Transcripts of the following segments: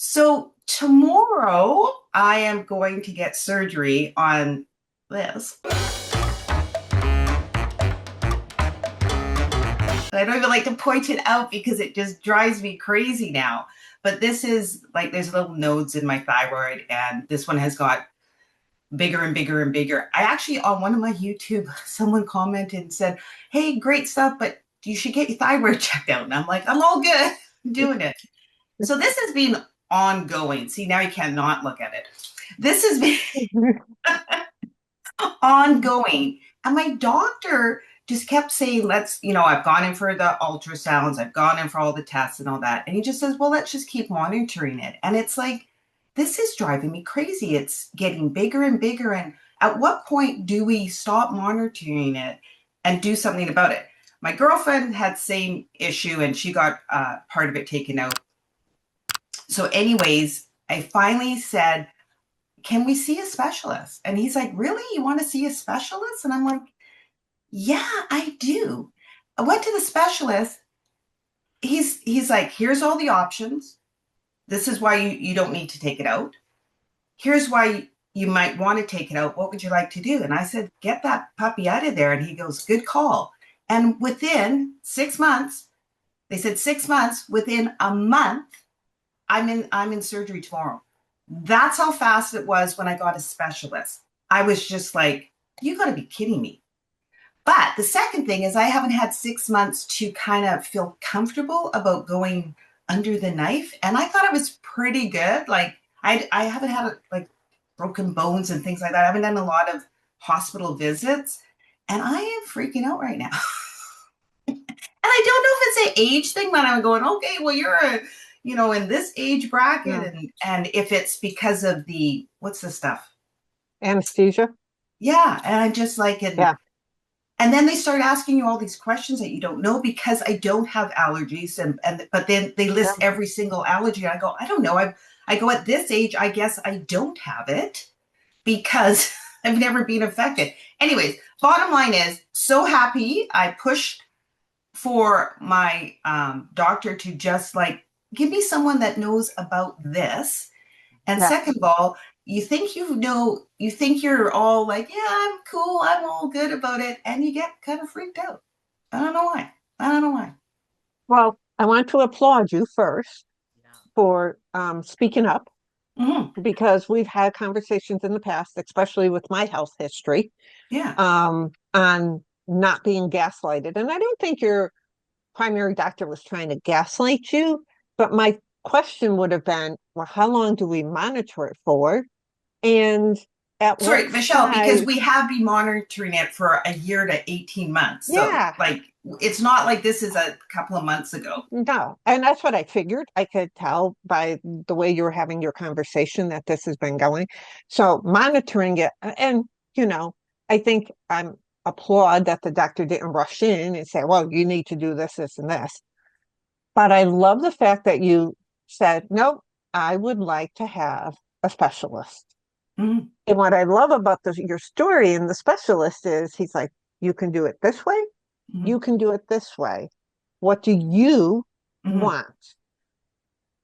So tomorrow I am going to get surgery on this. I don't even like to point it out because it just drives me crazy now. But this is like there's little nodes in my thyroid, and this one has got bigger and bigger and bigger. I actually, on one of my YouTube, someone commented and said, "Hey, great stuff, but you should get your thyroid checked out." And I'm like, "I'm all good. I'm doing it." So this has been ongoing. See, now you cannot look at it. This has been ongoing. And my doctor just kept saying, I've gone in for the ultrasounds, I've gone in for all the tests and all that. And he just says, well, let's just keep monitoring it. And it's like, this is driving me crazy. It's getting bigger and bigger. And at what point do we stop monitoring it and do something about it? My girlfriend had the same issue and she got part of it taken out. So, anyways, I finally said, can we see a specialist? And he's like, really? You want to see a specialist? And I'm like, yeah, I do. I went to the specialist. He's like, here's all the options. This is why you don't need to take it out. Here's why you might want to take it out. What would you like to do? And I said, get that puppy out of there. And he goes, good call. And within 6 months, they said 6 months, within a month, I'm in surgery tomorrow. That's how fast it was when I got a specialist. I was just like, you got to be kidding me. But the second thing is I haven't had 6 months to kind of feel comfortable about going under the knife. And I thought it was pretty good. Like I haven't had like broken bones and things like that. I haven't done a lot of hospital visits. And I am freaking out right now. And I don't know if it's an age thing, but I'm going, okay, well, in this age bracket, Yeah. and if it's because of what's the stuff? Anesthesia. Yeah, and I'm just like, Yeah. and then they start asking you all these questions that you don't know because I don't have allergies, and but then they Yeah. list every single allergy. I go, I don't know. I go at this age, I guess I don't have it because I've never been affected. Anyways, bottom line is, so happy I pushed for my doctor to just like give me someone that knows about this. And Yeah. second of all, you think you're all like, yeah, I'm cool, I'm all good about it, and you get kind of freaked out. I don't know why. I don't know why. Well, I want to applaud you first for speaking up Hmm. because we've had conversations in the past, especially with my health history, Yeah. on not being gaslighted. And I don't think your primary doctor was trying to gaslight you, but my question would have been, well, how long do we monitor it for? And at Sorry, what Michelle, because size? we have been monitoring it for a year to 18 months. So, Yeah. like, it's not like this is a couple of months ago. No, and that's what I figured. I could tell by the way you were having your conversation that this has been going. So monitoring it, and you know, I think I'm applaud that the doctor didn't rush in and say, "Well, you need to do this, this, and this." But I love the fact that you said, "Nope, I would like to have a specialist." Hmm. And what I love about your story and the specialist is he's like, "You can do it this way. Hmm. You can do it this way. What do you Hmm. want?"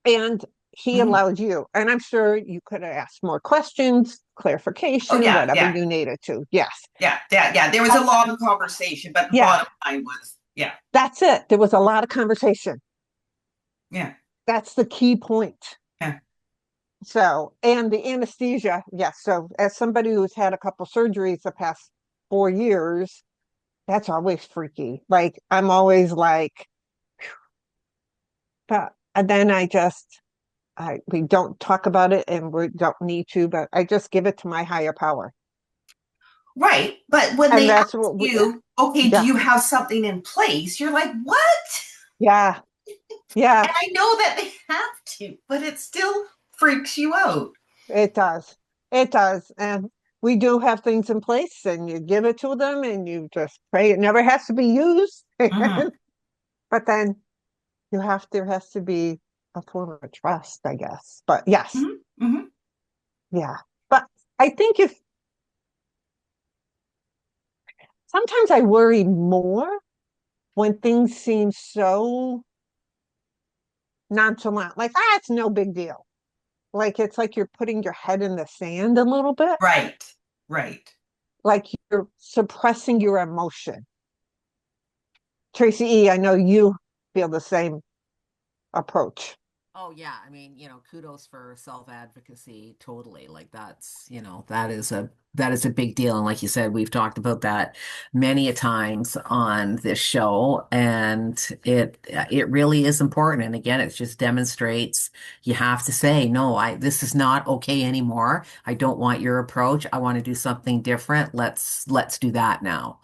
And he Hmm. allowed you. And I'm sure you could have asked more questions, Oh, clarification, yeah, whatever yeah, you needed to. Yes. yeah, yeah, yeah. There was a long conversation, but the Yeah, bottom line was, yeah, that's it. There was a lot of conversation. yeah, That's the key point. yeah. So, and the anesthesia, yes. So, as somebody who's had a couple surgeries the past 4 years, that's always freaky. Like, I'm always like, but and then we don't talk about it and we don't need to, but I just give it to my higher power. Right. But when And they that's ask what you, okay, do yeah, you have something in place? You're like, what? yeah, yeah, And I know that they have to, but it still freaks you out. it does. It does. And we do have things in place and you give it to them and you just pray it never has to be used. Hmm. But then there has to be a form of trust, I guess. But yes, Hmm. Hmm. yeah. But I think if sometimes I worry more when things seem so nonchalant, like, it's no big deal. like it's like you're putting your head in the sand a little bit, Right. Right. like you're suppressing your emotion. Tracy E, I know you feel the same approach. Oh yeah, I mean, kudos for self-advocacy, totally. Like that's, that is a big deal. And like you said, we've talked about that many a times on this show, and it really is important. And again, it just demonstrates you have to say, no, this is not okay anymore. I don't want your approach. I want to do something different. Let's do that now.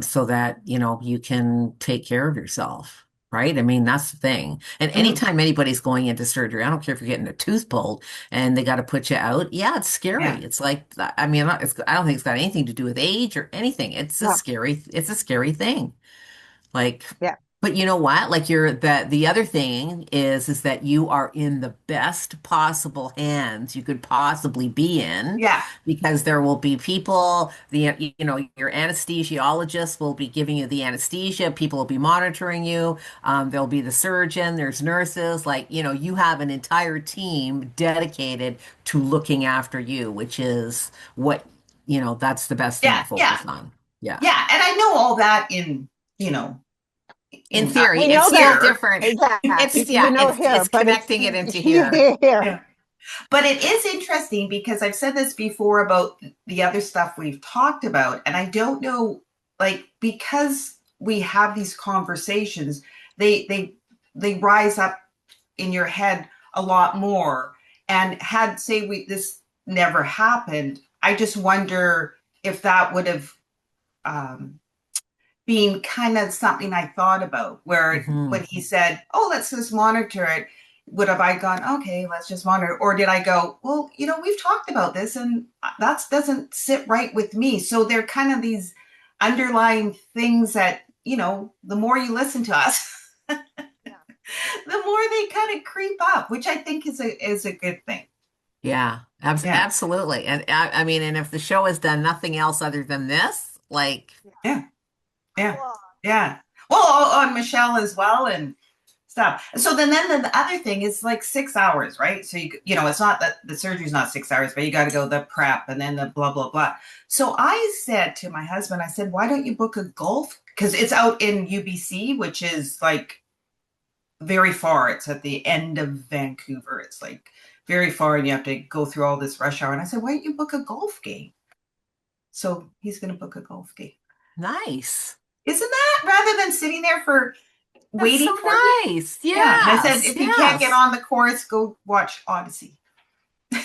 So that, you can take care of yourself. Right? I mean, that's the thing. And Mm, anytime anybody's going into surgery, I don't care if you're getting a tooth pulled and they got to put you out. Yeah, it's scary. yeah. It's like, I mean, I don't think it's got anything to do with age or anything. No, It's a scary thing. Like, yeah, but you know what? Like the other thing is that you are in the best possible hands you could possibly be in, Yeah. because there will be people, your anesthesiologist will be giving you the anesthesia, people will be monitoring you, there'll be the surgeon, there's nurses, like, you have an entire team dedicated to looking after you, which is what, that's the best thing Yeah. to Yeah. focus on. Yeah. Yeah. And I know all that in, you know, In in theory, we it's know still that. here. different. Yeah, It's we yeah, know it's here, it's but it's connecting it into here. here. Yeah. But it is interesting because I've said this before about the other stuff we've talked about. And I don't know, like, because we have these conversations, they rise up in your head a lot more. And had say we this never happened, I just wonder if that would have um, been kind of something I thought about. Where Hmm. when he said, "Oh, let's just monitor it," would have I gone, "Okay, let's just monitor," or did I go, "Well, we've talked about this, and that doesn't sit right with me." So they're kind of these underlying things that the more you listen to us, Yeah. the more they kind of creep up, which I think is a good thing. Yeah, Yeah, absolutely. And I mean, and if the show has done nothing else other than this, like, Yeah. yeah, yeah, Well, yeah. Well, on Michelle as well and stuff. So then the other thing is like 6 hours, right? So it's not that the surgery's not 6 hours, but you got to go the prep and then the blah blah blah. So I said to my husband, I said, why don't you book a golf? Because it's out in UBC, which is like very far. It's at the end of Vancouver. It's like very far, and you have to go through all this rush hour. And I said, why don't you book a golf game? So he's going to book a golf game. nice. Isn't that rather than sitting there for That's so waiting for you? nice. Yeah. And I said, Yes, if you can't get yes. on the course, go watch Odyssey well,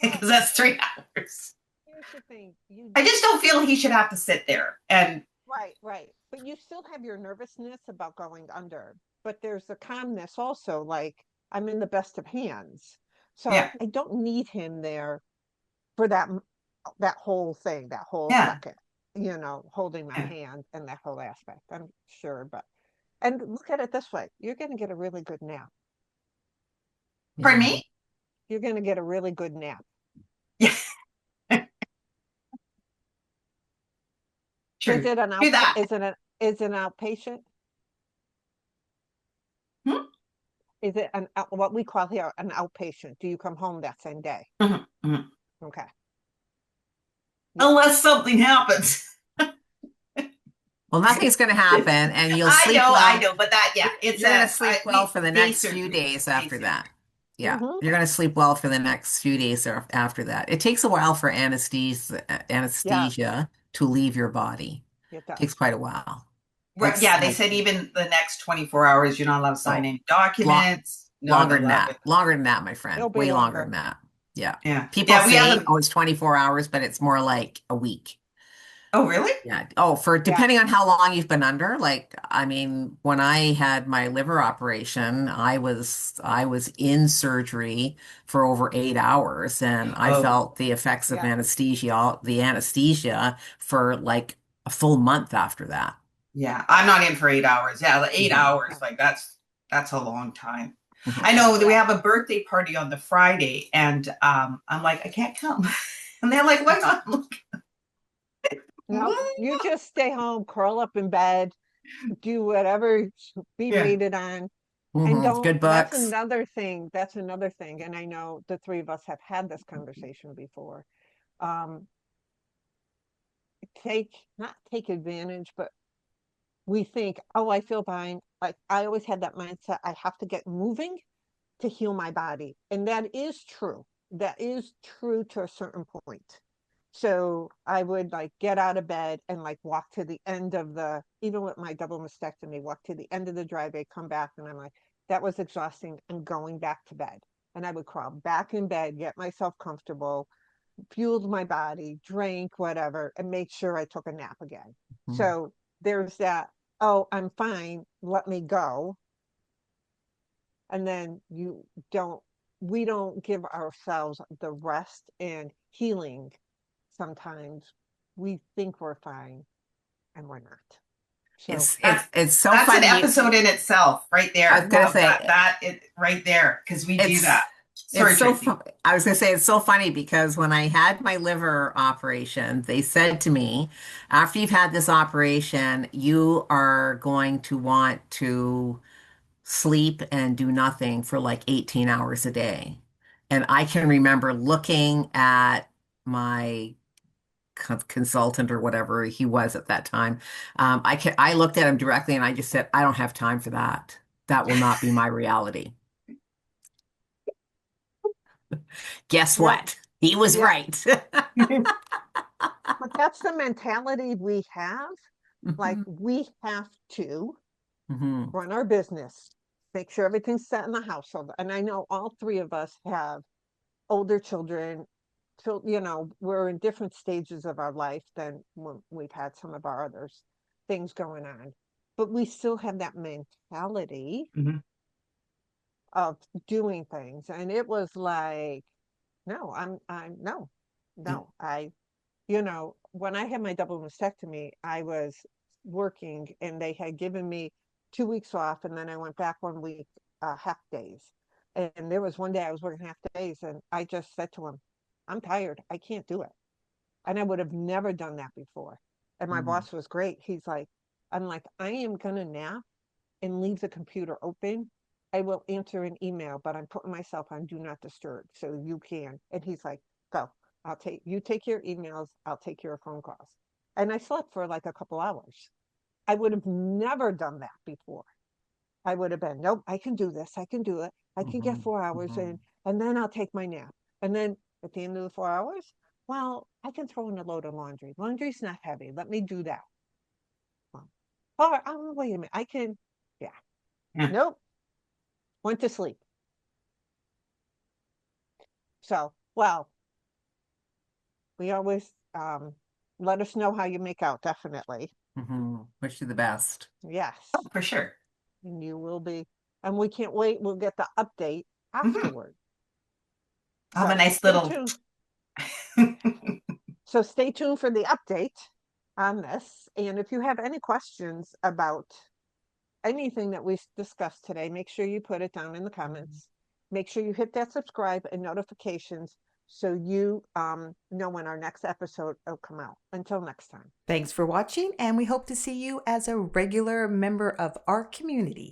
because that's 3 hours. here's the thing. You I do just don't feel he should have to sit there. And right, right. But you still have your nervousness about going under. But there's a calmness also, like I'm in the best of hands. So yeah, I don't need him there for that whole thing, that whole yeah, second, holding my yeah. hand and that whole aspect. I'm sure, but and look at it this way, you're going to get a really good nap. For Yeah. me, You're going to get a really good nap. yeah, Is true. it an Do out? that. Is it an outpatient? Hmm? Is it what we call here an outpatient? Do you come home that same day? Mhm, mhm. Okay. Yeah. Unless something happens. Well, nothing's going to happen, and you'll sleep I well. know, but that, yeah, it's You're going to a sleep well we for the day next few surgery, days day after that. surgery. Yeah, Mm-hmm. you're going to sleep well for the next few days after that. It takes a while for Yeah, anesthesia to leave your body. it It does. takes quite a while. Right, It's yeah, they like, said even the next 24 hours, you're not allowed to sign oh, any lo documents. Not longer than allowed. that. Longer than that, my friend. It'll be Way longer than longer. that. Yeah. Yeah, People yeah, we have say, a. oh, it's 24 hours, but it's more like a week. Oh, really? Yeah. Oh, for Yeah. depending on how long you've been under, like, I mean, when I had my liver operation, I was in surgery for over 8 hours, and I Oh, felt the effects of Yeah. the anesthesia for like a full month after that. yeah. I'm not in for 8 hours. Yeah, the eight Mhm. hours, Yeah. like that's a long time. Mhm. I know that we Yeah. have a birthday party on the Friday, and I'm like, I can't come, and they're like, why not? I'm like, No, what? you just stay home, curl up in bed, do whatever, be Yeah, waited on. And Good that's books. another thing. That's another thing. And I know the three of us have had this conversation before. Um, not take advantage, but we think, oh, I feel fine. Like I always had that mindset. I have to get moving to heal my body. And that is true. That is true to a certain point. So I would like get out of bed and like walk to the end of even with my double mastectomy, walk to the end of the driveway, come back. And I'm like, that was exhausting. I'm going back to bed. And I would crawl back in bed, get myself comfortable, fueled my body, drank, whatever, and make sure I took a nap again. Mhm. So there's that, oh, I'm fine, let me go. And then we don't give ourselves the rest and healing. Sometimes we think we're fine and we're not. So It's so That's an funny. episode in itself, right I was there. gonna Of say that it right there, because we do that. it's Sorry, Tracy. I was gonna say it's so funny because when I had my liver operation, they said to me, after you've had this operation, you are going to want to sleep and do nothing for like 18 hours a day. And I can remember looking at my consultant or whatever he was at that time. I looked at him directly and I just said, I don't have time for that. That will not be my reality. Guess yep, what? He was yep. right. But that's the mentality we have. Like Mhm. we have to Mhm. run our business, make sure everything's set in the household. And I know all three of us have older children. So, we're in different stages of our life than when we've had some of our others things going on. But we still have that mentality Mhm. of doing things. And it was like, no, no, Yeah. no. When I had my double mastectomy, I was working and they had given me 2 weeks off. And then I went back 1 week, half days. And there was one day I was working half days and I just said to him, I'm tired. I can't do it. And I would have never done that before. And my Mhm. boss was great. I'm like, I am going to nap and leave the computer open. I will answer an email, but I'm putting myself on do not disturb so you can. And he's like, go. You take your emails. I'll take your phone calls. And I slept for like a couple hours. I would have never done that before. I would have been, nope, I can do this. I can do it. I can get Mhm. 4 hours in, Mhm. and then I'll take my nap. And then at the end of the 4 hours, well, I can throw in a load of laundry. Laundry's not heavy. Let me do that. Well, oh, wait a minute. Yeah. Yeah. Nope. Went to sleep. So, well, we always let us know how you make out, definitely. Mhm. Wish you the best. Yes. For sure. And you will be. And we can't wait. We'll get the update Hmm. afterward. I have a So nice stay little. tuned. So stay tuned for the update on this. And if you have any questions about anything that we discussed today, make sure you put it down in the comments. Make sure you hit that subscribe and notifications so you know when our next episode will come out. Until next time. Thanks for watching, and we hope to see you as a regular member of our community.